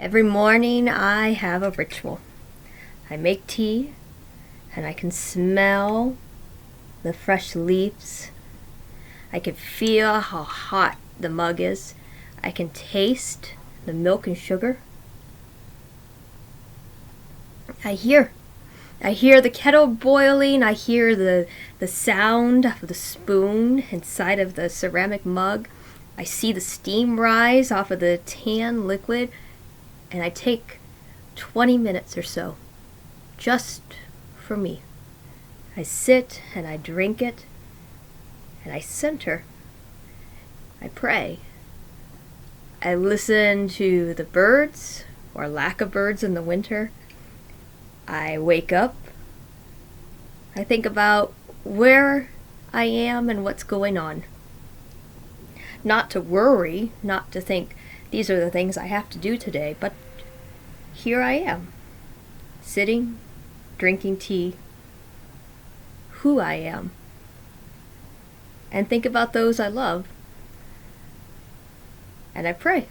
Every morning I have a ritual. I make tea and I can smell the fresh leaves. I can feel how hot the mug is. I can taste the milk and sugar. I hear the kettle boiling. I hear the sound of the spoon inside of the ceramic mug. I see the steam rise off of the tan liquid. And I take 20 minutes or so just for me. I sit and I drink it and I center. I pray. I listen to the birds or lack of birds in the winter. I wake up. I think about where I am and what's going on. Not to worry, not to think these are the things I have to do today, but here I am, sitting, drinking tea, who I am, and think about those I love, and I pray.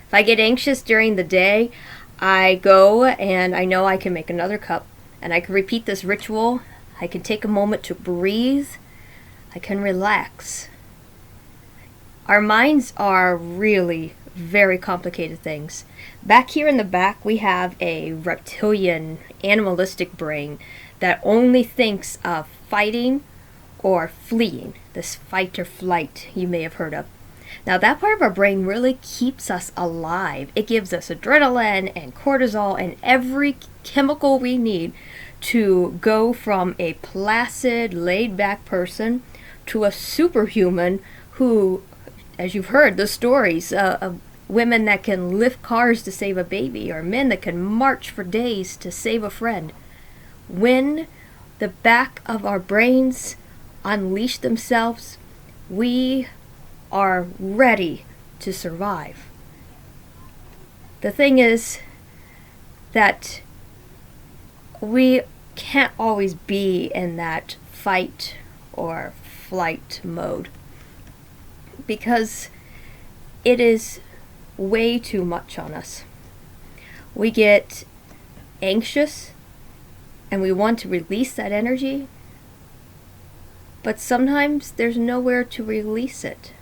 If I get anxious during the day, I go and I know I can make another cup, and I can repeat this ritual. I can take a moment to breathe. I can relax. Our minds are really very complicated things. Back here in the back, we have a reptilian, animalistic brain that only thinks of fighting or fleeing, this fight or flight you may have heard of. Now, that part of our brain really keeps us alive. It gives us adrenaline and cortisol and every chemical we need to go from a placid, laid-back person to a superhuman who, as you've heard the stories of women that can lift cars to save a baby, or men that can march for days to save a friend. When the back of our brains unleash themselves, we are ready to survive. The thing is that we can't always be in that fight or flight mode, because it is way too much on us. We get anxious and we want to release that energy, but sometimes there's nowhere to release it.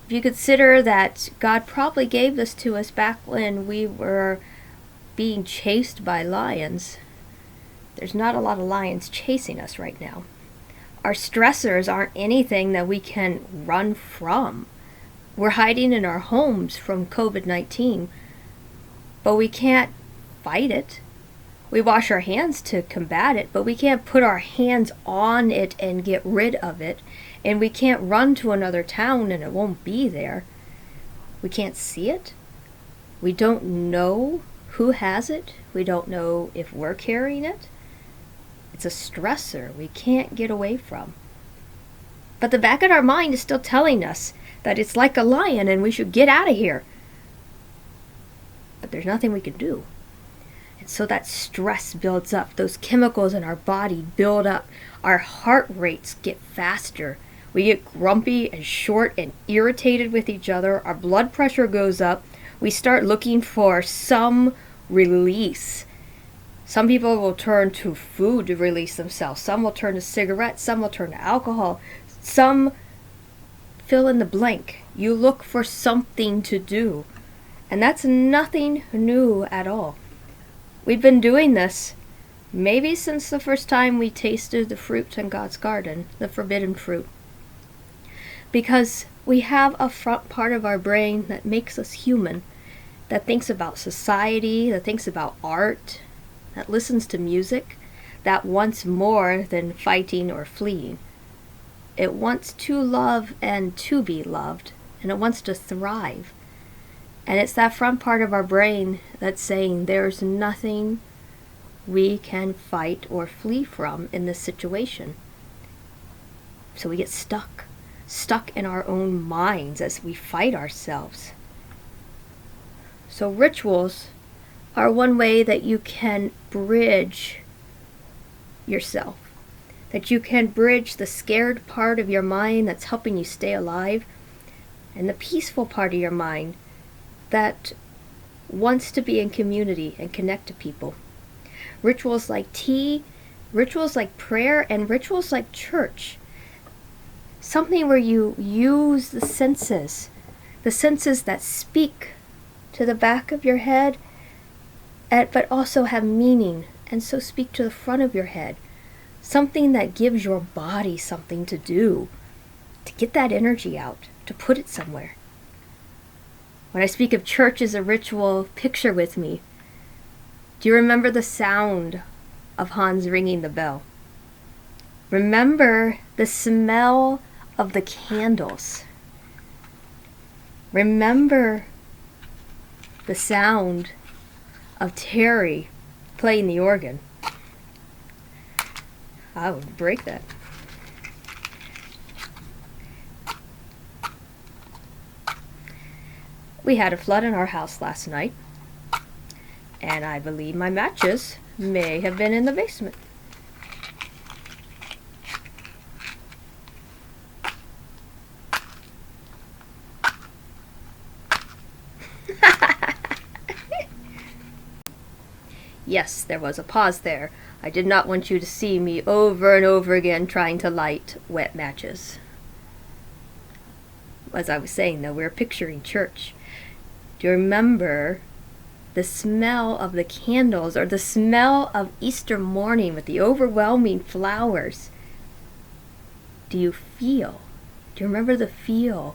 If you consider that God probably gave this to us back when we were being chased by lions, there's not a lot of lions chasing us right now. Our stressors aren't anything that we can run from. We're hiding in our homes from COVID-19, but we can't fight it. We wash our hands to combat it, but we can't put our hands on it and get rid of it. And we can't run to another town and it won't be there. We can't see it. We don't know who has it. We don't know if we're carrying it. It's a stressor we can't get away from. But the back of our mind is still telling us that it's like a lion and we should get out of here. But there's nothing we can do. And so that stress builds up. Those chemicals in our body build up. Our heart rates get faster. We get grumpy and short and irritated with each other. Our blood pressure goes up. We start looking for some release. Some people will turn to food to release themselves. Some will turn to cigarettes. Some will turn to alcohol. Some fill in the blank. You look for something to do. And that's nothing new at all. We've been doing this maybe since the first time we tasted the fruit in God's garden, the forbidden fruit. Because we have a front part of our brain that makes us human, that thinks about society, that thinks about art, that listens to music, that wants more than fighting or fleeing. It wants to love and to be loved, and it wants to thrive. And it's that front part of our brain that's saying there's nothing we can fight or flee from in this situation. So we get stuck in our own minds as we fight ourselves. So rituals are one way that you can bridge yourself. That you can bridge the scared part of your mind that's helping you stay alive and the peaceful part of your mind that wants to be in community and connect to people. Rituals like tea, rituals like prayer, and rituals like church. Something where you use the senses that speak to the back of your head, but also have meaning, and so speak to the front of your head. Something that gives your body something to do, to get that energy out, to put it somewhere. When I speak of church as a ritual, picture with me. Do you remember the sound of Hans ringing the bell? Remember the smell of the candles. Remember the sound of Terry playing the organ. I would break that. We had a flood in our house last night, and I believe my matches may have been in the basement. Yes, there was a pause there. I did not want you to see me over and over again trying to light wet matches. As I was saying, though, we were picturing church. Do you remember the smell of the candles, or the smell of Easter morning with the overwhelming flowers? Do you remember the feel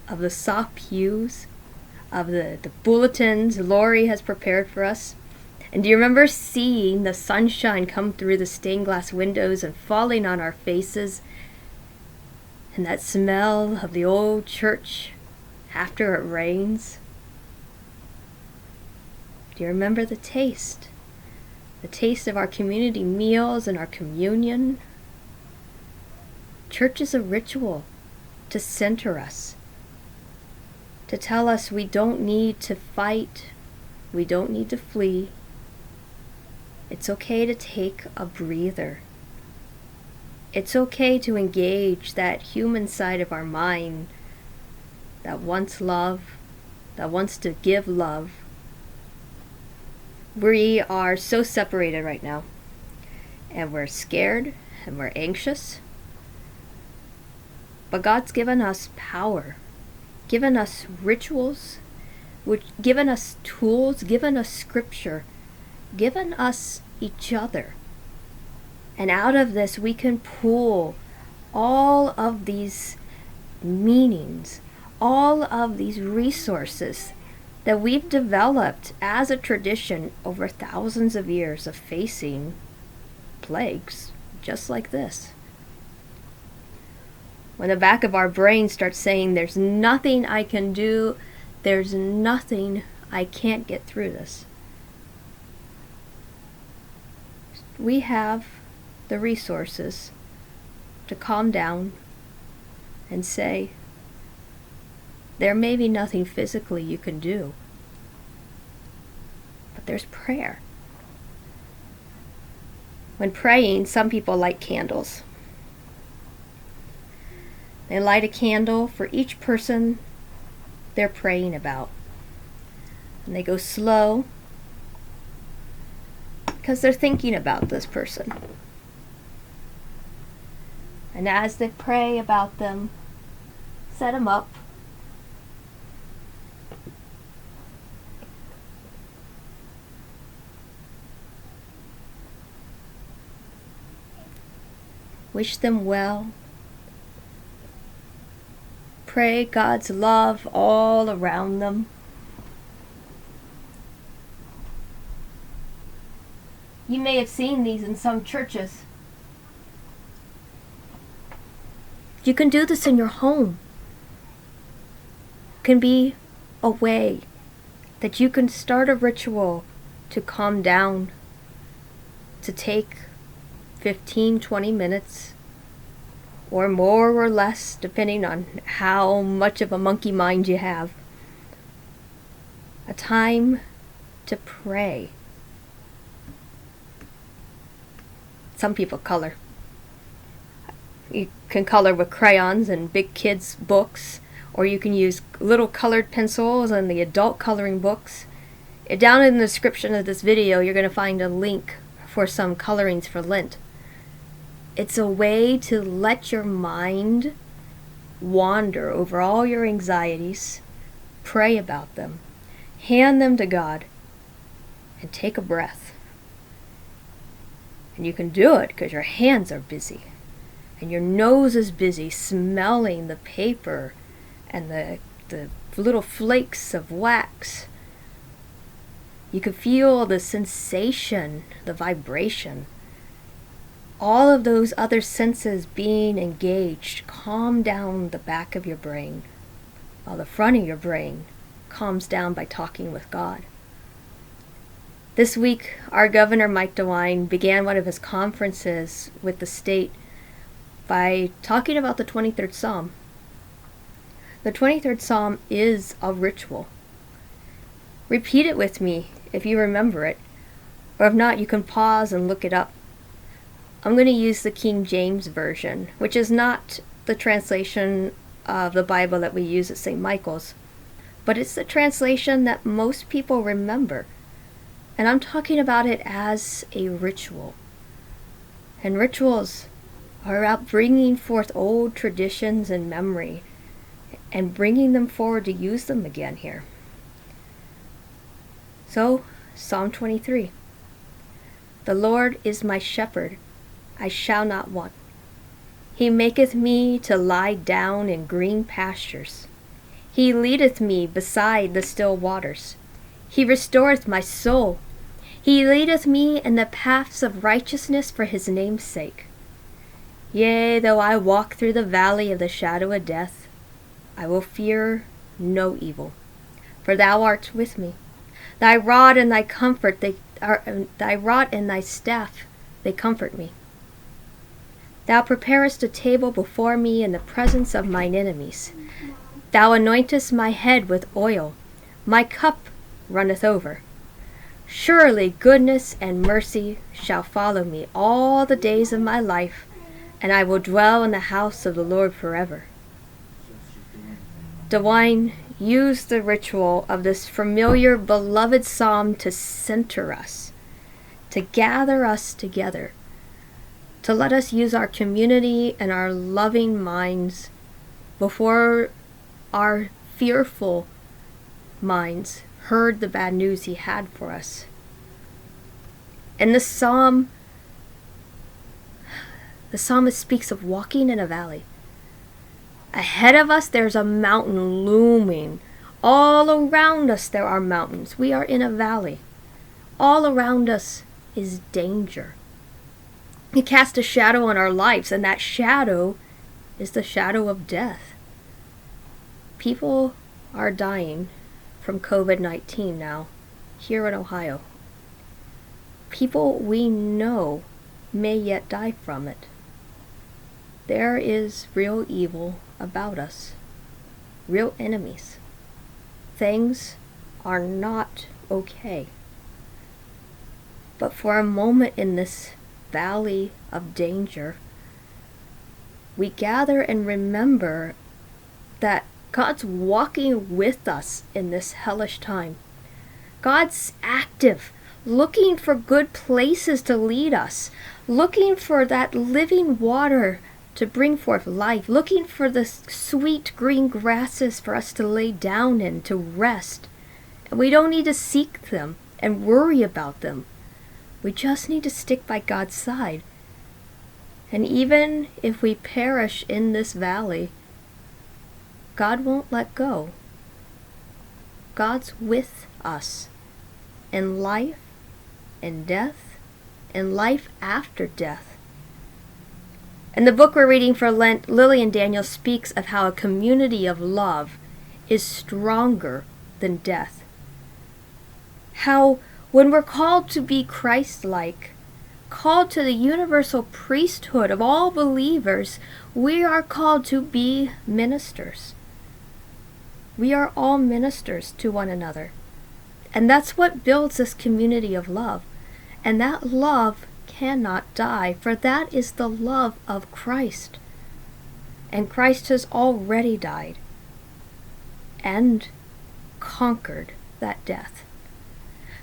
of the soft pews, of the bulletins Lori has prepared for us? And do you remember seeing the sunshine come through the stained glass windows and falling on our faces? And that smell of the old church after it rains? Do you remember the taste? The taste of our community meals and our communion? Church is a ritual to center us, to tell us we don't need to fight, we don't need to flee. It's okay to take a breather. It's okay to engage that human side of our mind that wants love, that wants to give love. We are so separated right now, and we're scared and we're anxious. But God's given us power, given us rituals, given us tools, given us scripture, given us each other. And out of this we can pull all of these meanings, all of these resources that we've developed as a tradition over thousands of years of facing plagues just like this. When the back of our brain starts saying there's nothing I can do, there's nothing I can't get through this, we have the resources to calm down and say, there may be nothing physically you can do, but there's prayer. When praying, some people light candles. They light a candle for each person they're praying about. And they go slow because they're thinking about this person. And as they pray about them, set them up. Wish them well. Pray God's love all around them. You may have seen these in some churches. You can do this in your home. It can be a way that you can start a ritual to calm down, to take 15-20 minutes or more or less, depending on how much of a monkey mind you have. A time to pray. Some people color. You can color with crayons and big kids' books, or you can use little colored pencils and the adult coloring books. Down in the description of this video, you're going to find a link for some colorings for Lent. It's a way to let your mind wander over all your anxieties, pray about them, hand them to God, and take a breath. And you can do it because your hands are busy, and your nose is busy smelling the paper and the little flakes of wax. You can feel the sensation, the vibration. All of those other senses being engaged calm down the back of your brain, while the front of your brain calms down by talking with God. This week, our Governor Mike DeWine began one of his conferences with the state by talking about the 23rd Psalm. The 23rd Psalm is a ritual. Repeat it with me if you remember it, or if not, you can pause and look it up. I'm going to use the King James Version, which is not the translation of the Bible that we use at St. Michael's, but it's the translation that most people remember. And I'm talking about it as a ritual. And rituals are about bringing forth old traditions and memory and bringing them forward to use them again here. So, Psalm 23. The Lord is my shepherd, I shall not want. He maketh me to lie down in green pastures. He leadeth me beside the still waters. He restoreth my soul. He leadeth me in the paths of righteousness for his name's sake. Yea, though I walk through the valley of the shadow of death, I will fear no evil, for thou art with me. Thy rod and thy comfort, thy rod and thy staff, they comfort me. Thou preparest a table before me in the presence of mine enemies. Thou anointest my head with oil. My cup runneth over. Surely goodness and mercy shall follow me all the days of my life, and I will dwell in the house of the Lord forever. DeWine used the ritual of this familiar, beloved psalm to center us, to gather us together, to let us use our community and our loving minds before our fearful minds heard the bad news he had for us. In the psalm, the psalmist speaks of walking in a valley. Ahead of us, there's a mountain looming. All around us, there are mountains. We are in a valley. All around us is danger. He casts a shadow on our lives, and that shadow is the shadow of death. People are dying from COVID-19 now, here in Ohio. People we know may yet die from it. There is real evil about us, real enemies. Things are not okay. But for a moment in this valley of danger, we gather and remember that God's walking with us in this hellish time. God's active, looking for good places to lead us, looking for that living water to bring forth life, looking for the sweet green grasses for us to lay down in, to rest. And we don't need to seek them and worry about them. We just need to stick by God's side. And even if we perish in this valley, God won't let go. God's with us in life, in death, in life after death. In the book we're reading for Lent, Lillian Daniel speaks of how a community of love is stronger than death. How when we're called to be Christ-like, called to the universal priesthood of all believers, we are called to be ministers. We are all ministers to one another. And that's what builds this community of love. And that love cannot die, for that is the love of Christ. And Christ has already died. and conquered that death.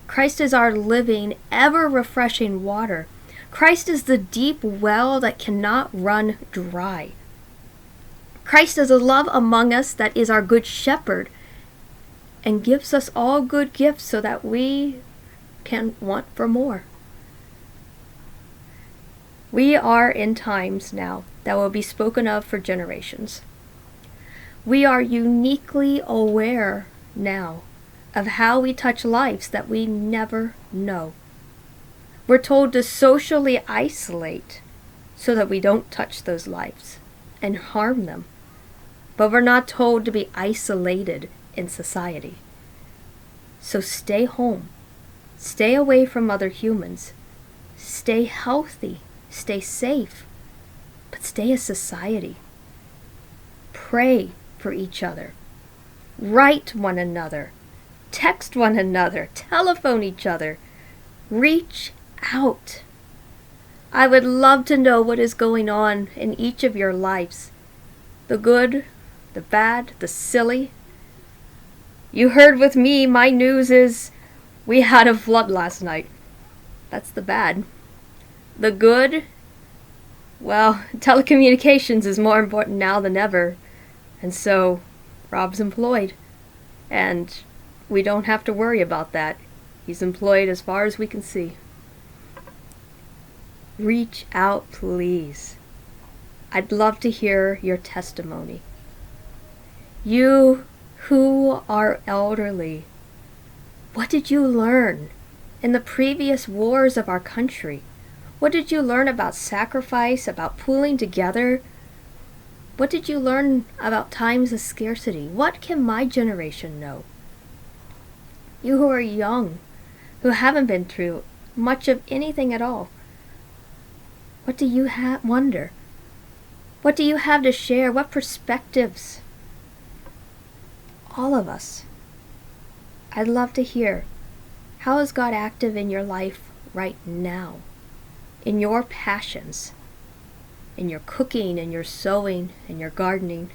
Christ is our living, ever-refreshing water. Christ is the deep well that cannot run dry. Christ is a love among us that is our good shepherd and gives us all good gifts so that we can want for more. We are in times now that will be spoken of for generations. We are uniquely aware now of how we touch lives that we never know. We're told to socially isolate so that we don't touch those lives and harm them. But we're not told to be isolated in society. So stay home. Stay away from other humans. Stay healthy. Stay safe. But stay a society. Pray for each other. Write one another. Text one another. Telephone each other. Reach out. I would love to know what is going on in each of your lives. The good, the bad, the silly. You heard with me, my news is we had a flood last night. That's the bad. The good, well, telecommunications is more important now than ever. And so, Rob's employed. And we don't have to worry about that. He's employed as far as we can see. Reach out, please. I'd love to hear your testimony. You who are elderly, what did you learn in the previous wars of our country? What did you learn about sacrifice, about pulling together? What did you learn about times of scarcity? What can my generation know? You who are young, who haven't been through much of anything at all, what do you wonder? What do you have to share? What perspectives? All of us. I'd love to hear. How is God active in your life right now? In your passions? In your cooking, in your sewing, in your gardening?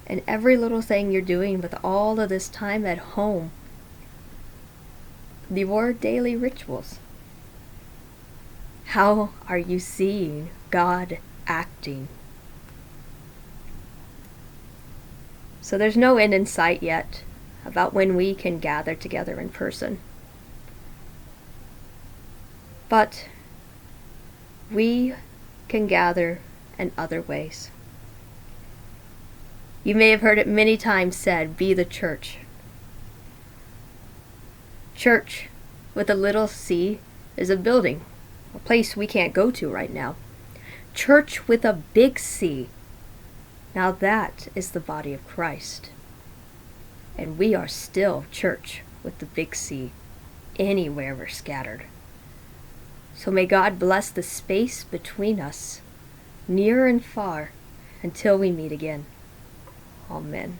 And every little thing you're doing with all of this time at home. Your daily rituals. How are you seeing God acting? So there's no end in sight yet about when we can gather together in person. But we can gather in other ways. You may have heard it many times said, be the church. Church with a little c is a building, a place we can't go to right now. Church with a big C. Now that is the body of Christ. And we are still church with the big C, anywhere we're scattered. So may God bless the space between us, near and far, until we meet again. Amen.